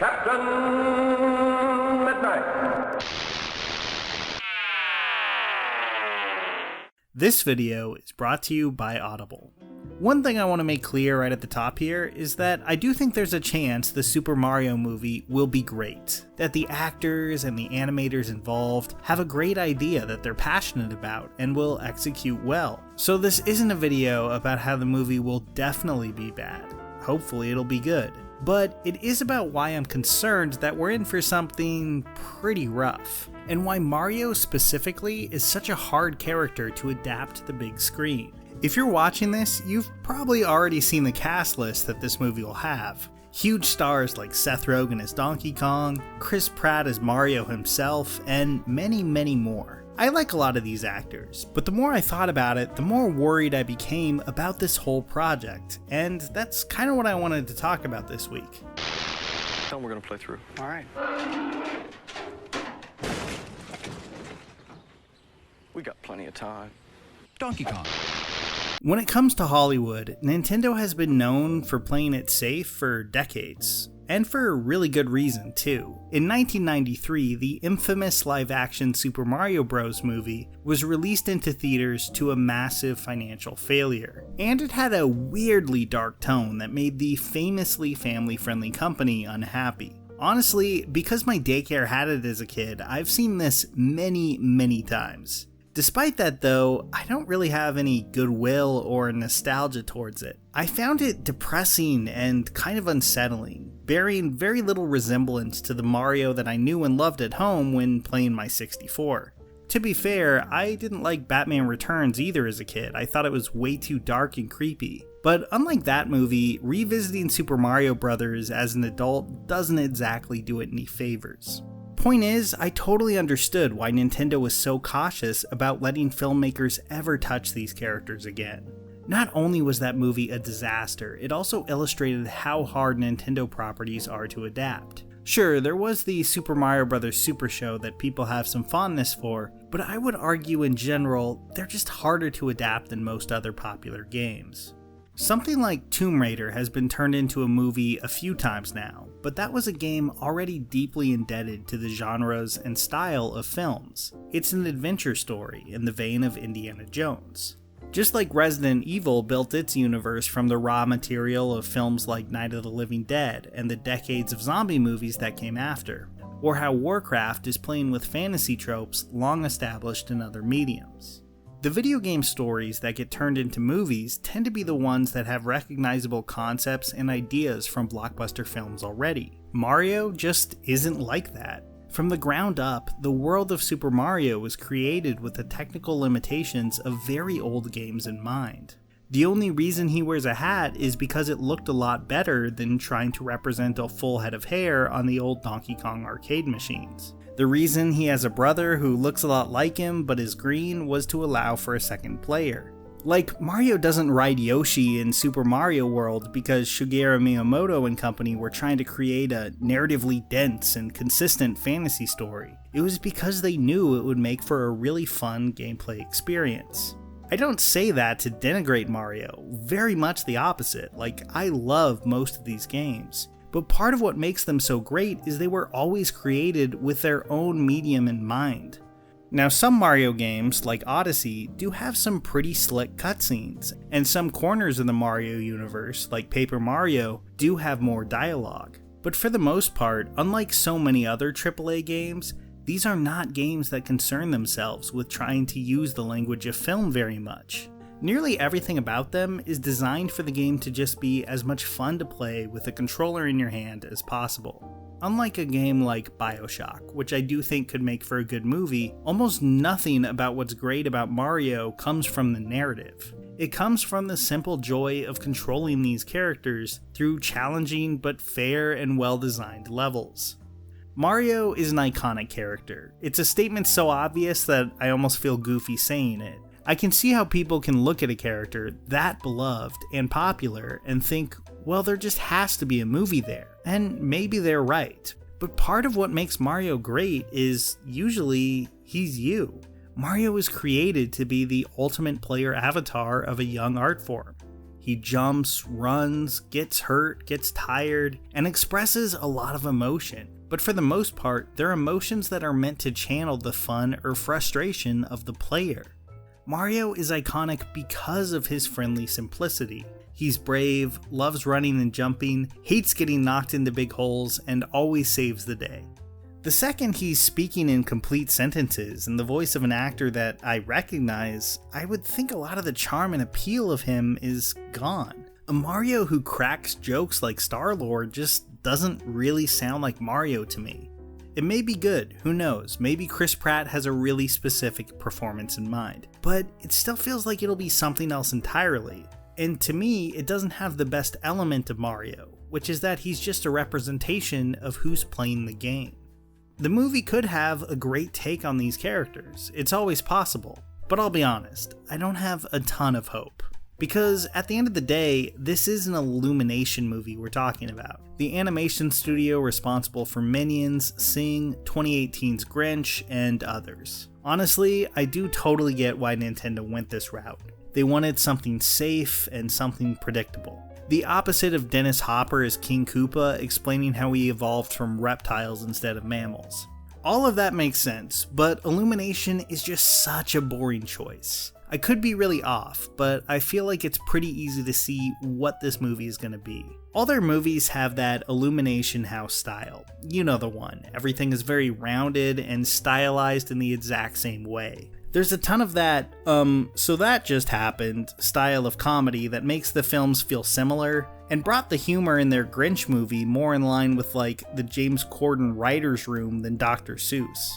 Captain Midnight. This video is brought to you by Audible. One thing I want to make clear right at the top here is that I do think there's a chance the Super Mario movie will be great. That the actors and the animators involved have a great idea that they're passionate about and will execute well. So this isn't a video about how the movie will definitely be bad. Hopefully it'll be good. But it is about why I'm concerned that we're in for something pretty rough, and why Mario specifically is such a hard character to adapt to the big screen. If you're watching this, you've probably already seen the cast list that this movie will have. Huge stars like Seth Rogen as Donkey Kong, Chris Pratt as Mario himself, and many, many more. I like a lot of these actors, but the more I thought about it, the more worried I became about this whole project, and that's kind of what I wanted to talk about this week. Tell them we're gonna play through. All right. We got plenty of time. Donkey Kong. When it comes to Hollywood, Nintendo has been known for playing it safe for decades. And for a really good reason, too. In 1993, the infamous live-action Super Mario Bros. Movie was released into theaters to a massive financial failure. And it had a weirdly dark tone that made the famously family-friendly company unhappy. Honestly, because my daycare had it as a kid, I've seen this many, many times. Despite that though, I don't really have any goodwill or nostalgia towards it. I found it depressing and kind of unsettling, bearing very little resemblance to the Mario that I knew and loved at home when playing my 64. To be fair, I didn't like Batman Returns either as a kid. I thought it was way too dark and creepy. But unlike that movie, revisiting Super Mario Bros. As an adult doesn't exactly do it any favors. Point is, I totally understood why Nintendo was so cautious about letting filmmakers ever touch these characters again. Not only was that movie a disaster, it also illustrated how hard Nintendo properties are to adapt. Sure, there was the Super Mario Bros. Super Show that people have some fondness for, but I would argue in general, they're just harder to adapt than most other popular games. Something like Tomb Raider has been turned into a movie a few times now, but that was a game already deeply indebted to the genres and style of films. It's an adventure story in the vein of Indiana Jones. Just like Resident Evil built its universe from the raw material of films like Night of the Living Dead and the decades of zombie movies that came after, or how Warcraft is playing with fantasy tropes long established in other mediums. The video game stories that get turned into movies tend to be the ones that have recognizable concepts and ideas from blockbuster films already. Mario just isn't like that. From the ground up, the world of Super Mario was created with the technical limitations of very old games in mind. The only reason he wears a hat is because it looked a lot better than trying to represent a full head of hair on the old Donkey Kong arcade machines. The reason he has a brother who looks a lot like him but is green was to allow for a second player. Like, Mario doesn't ride Yoshi in Super Mario World because Shigeru Miyamoto and company were trying to create a narratively dense and consistent fantasy story. It was because they knew it would make for a really fun gameplay experience. I don't say that to denigrate Mario, very much the opposite. Like, I love most of these games. But part of what makes them so great is they were always created with their own medium in mind. Now, some Mario games, like Odyssey, do have some pretty slick cutscenes, and some corners of the Mario universe, like Paper Mario, do have more dialogue. But for the most part, unlike so many other AAA games, these are not games that concern themselves with trying to use the language of film very much. Nearly everything about them is designed for the game to just be as much fun to play with a controller in your hand as possible. Unlike a game like BioShock, which I do think could make for a good movie, almost nothing about what's great about Mario comes from the narrative. It comes from the simple joy of controlling these characters through challenging but fair and well-designed levels. Mario is an iconic character. It's a statement so obvious that I almost feel goofy saying it. I can see how people can look at a character that beloved and popular and think, well, there just has to be a movie there. And maybe they're right. But part of what makes Mario great is usually he's you. Mario was created to be the ultimate player avatar of a young art form. He jumps, runs, gets hurt, gets tired, and expresses a lot of emotion. But for the most part, they're emotions that are meant to channel the fun or frustration of the player. Mario is iconic because of his friendly simplicity. He's brave, loves running and jumping, hates getting knocked into big holes, and always saves the day. The second he's speaking in complete sentences in the voice of an actor that I recognize, I would think a lot of the charm and appeal of him is gone. A Mario who cracks jokes like Star-Lord just doesn't really sound like Mario to me. It may be good, who knows, maybe Chris Pratt has a really specific performance in mind, but it still feels like it'll be something else entirely. And to me, it doesn't have the best element of Mario, which is that he's just a representation of who's playing the game. The movie could have a great take on these characters, it's always possible, but I'll be honest, I don't have a ton of hope. Because at the end of the day, this is an Illumination movie we're talking about. The animation studio responsible for Minions, Sing, 2018's Grinch, and others. Honestly, I do totally get why Nintendo went this route. They wanted something safe and something predictable. The opposite of Dennis Hopper as King Koopa explaining how he evolved from reptiles instead of mammals. All of that makes sense, but Illumination is just such a boring choice. I could be really off, but I feel like it's pretty easy to see what this movie is going to be. All their movies have that Illumination house style. You know the one. Everything is very rounded and stylized in the exact same way. There's a ton of that, so that just happened, style of comedy that makes the films feel similar, and brought the humor in their Grinch movie more in line with like the James Corden writer's room than Dr. Seuss.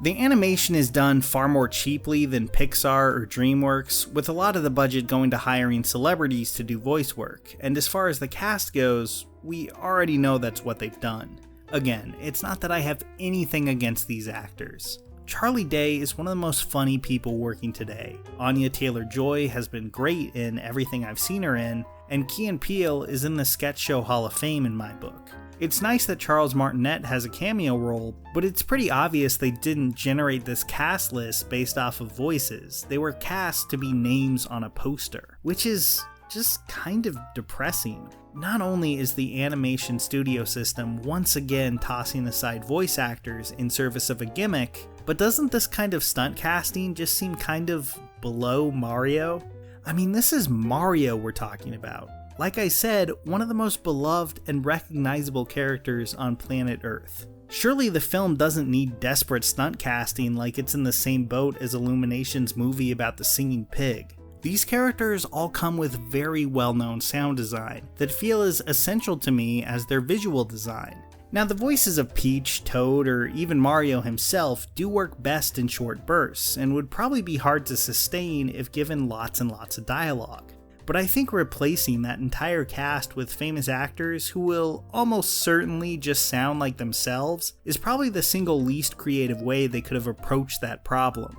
The animation is done far more cheaply than Pixar or DreamWorks, with a lot of the budget going to hiring celebrities to do voice work, and as far as the cast goes, we already know that's what they've done. Again, it's not that I have anything against these actors. Charlie Day is one of the most funny people working today. Anya Taylor-Joy has been great in everything I've seen her in, and Key and Peele is in the Sketch Show Hall of Fame in my book. It's nice that Charles Martinet has a cameo role, but it's pretty obvious they didn't generate this cast list based off of voices. They were cast to be names on a poster, which is just kind of depressing. Not only is the animation studio system once again tossing aside voice actors in service of a gimmick, but doesn't this kind of stunt casting just seem kind of below Mario? I mean, this is Mario we're talking about. Like I said, one of the most beloved and recognizable characters on planet Earth. Surely the film doesn't need desperate stunt casting like it's in the same boat as Illumination's movie about the singing pig. These characters all come with very well-known sound design that feel as essential to me as their visual design. Now the voices of Peach, Toad, or even Mario himself do work best in short bursts and would probably be hard to sustain if given lots and lots of dialogue. But I think replacing that entire cast with famous actors who will almost certainly just sound like themselves is probably the single least creative way they could have approached that problem.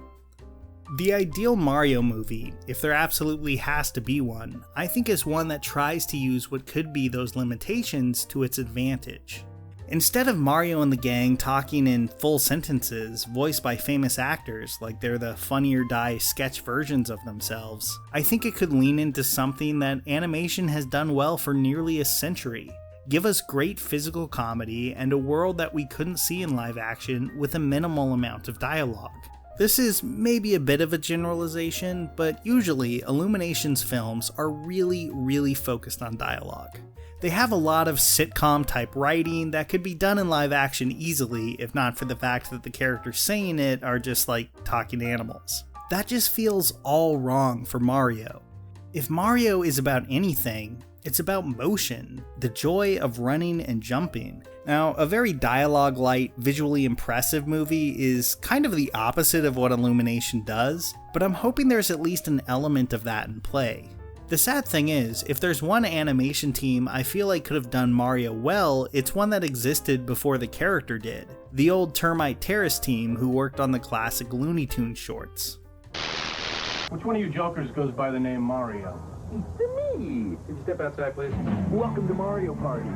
The ideal Mario movie, if there absolutely has to be one, I think is one that tries to use what could be those limitations to its advantage. Instead of Mario and the gang talking in full sentences, voiced by famous actors like they're the Funny or Die sketch versions of themselves, I think it could lean into something that animation has done well for nearly a century. Give us great physical comedy and a world that we couldn't see in live action with a minimal amount of dialogue. This is maybe a bit of a generalization, but usually Illumination's films are really focused on dialogue. They have a lot of sitcom type writing that could be done in live action easily if not for the fact that the characters saying it are just like talking animals. That just feels all wrong for Mario. If Mario is about anything, it's about motion, the joy of running and jumping. Now, a very dialogue-light, visually impressive movie is kind of the opposite of what Illumination does, but I'm hoping there's at least an element of that in play. The sad thing is, if there's one animation team I feel like could have done Mario well, it's one that existed before the character did. The old Termite Terrace team who worked on the classic Looney Tunes shorts. Which one of you jokers goes by the name Mario? It's me! Could you step outside, please? Welcome to Mario Party.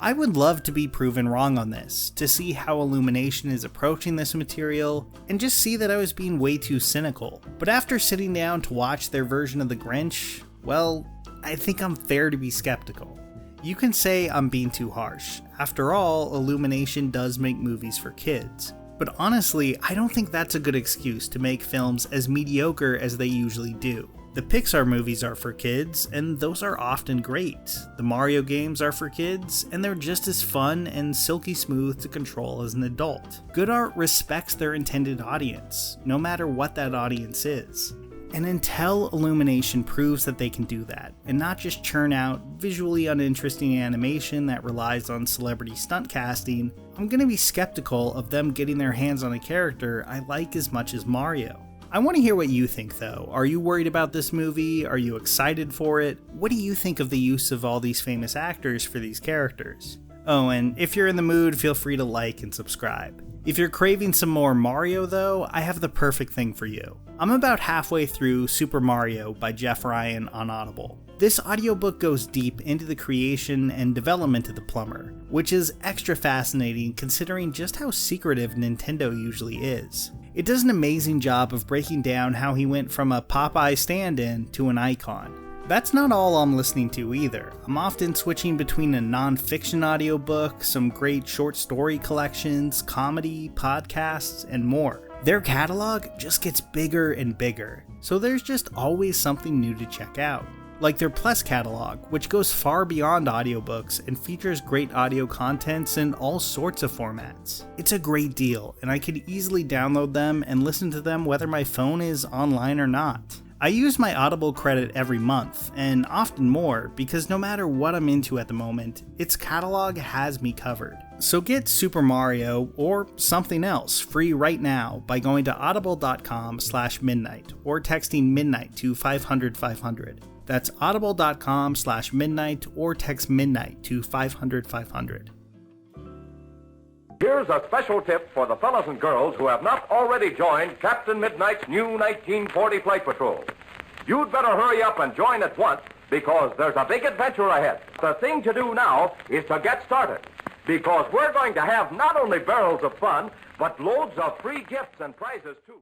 I would love to be proven wrong on this, to see how Illumination is approaching this material, and just see that I was being way too cynical. But after sitting down to watch their version of the Grinch, well, I think I'm fair to be skeptical. You can say I'm being too harsh. After all, Illumination does make movies for kids. But honestly, I don't think that's a good excuse to make films as mediocre as they usually do. The Pixar movies are for kids, and those are often great. The Mario games are for kids, and they're just as fun and silky smooth to control as an adult. Good art respects their intended audience, no matter what that audience is. And until Illumination proves that they can do that, and not just churn out visually uninteresting animation that relies on celebrity stunt casting, I'm gonna be skeptical of them getting their hands on a character I like as much as Mario. I want to hear what you think though. Are you worried about this movie? Are you excited for it? What do you think of the use of all these famous actors for these characters? Oh, and if you're in the mood, feel free to like and subscribe. If you're craving some more Mario though, I have the perfect thing for you. I'm about halfway through Super Mario by Jeff Ryan on Audible. This audiobook goes deep into the creation and development of the plumber, which is extra fascinating considering just how secretive Nintendo usually is. It does an amazing job of breaking down how he went from a Popeye stand-in to an icon. That's not all I'm listening to either. I'm often switching between a non-fiction audiobook, some great short story collections, comedy, podcasts, and more. Their catalog just gets bigger and bigger, so there's just always something new to check out. Like their Plus catalog, which goes far beyond audiobooks and features great audio contents in all sorts of formats. It's a great deal, and I could easily download them and listen to them whether my phone is online or not. I use my Audible credit every month, and often more, because no matter what I'm into at the moment, its catalog has me covered. So get Super Mario, or something else, free right now by going to audible.com/midnight, or texting midnight to 500-500. That's audible.com/midnight, or text midnight to 500-500. Here's a special tip for the fellas and girls who have not already joined Captain Midnight's new 1940 Flight Patrol. You'd better hurry up and join at once because there's a big adventure ahead. The thing to do now is to get started because we're going to have not only barrels of fun, but loads of free gifts and prizes too.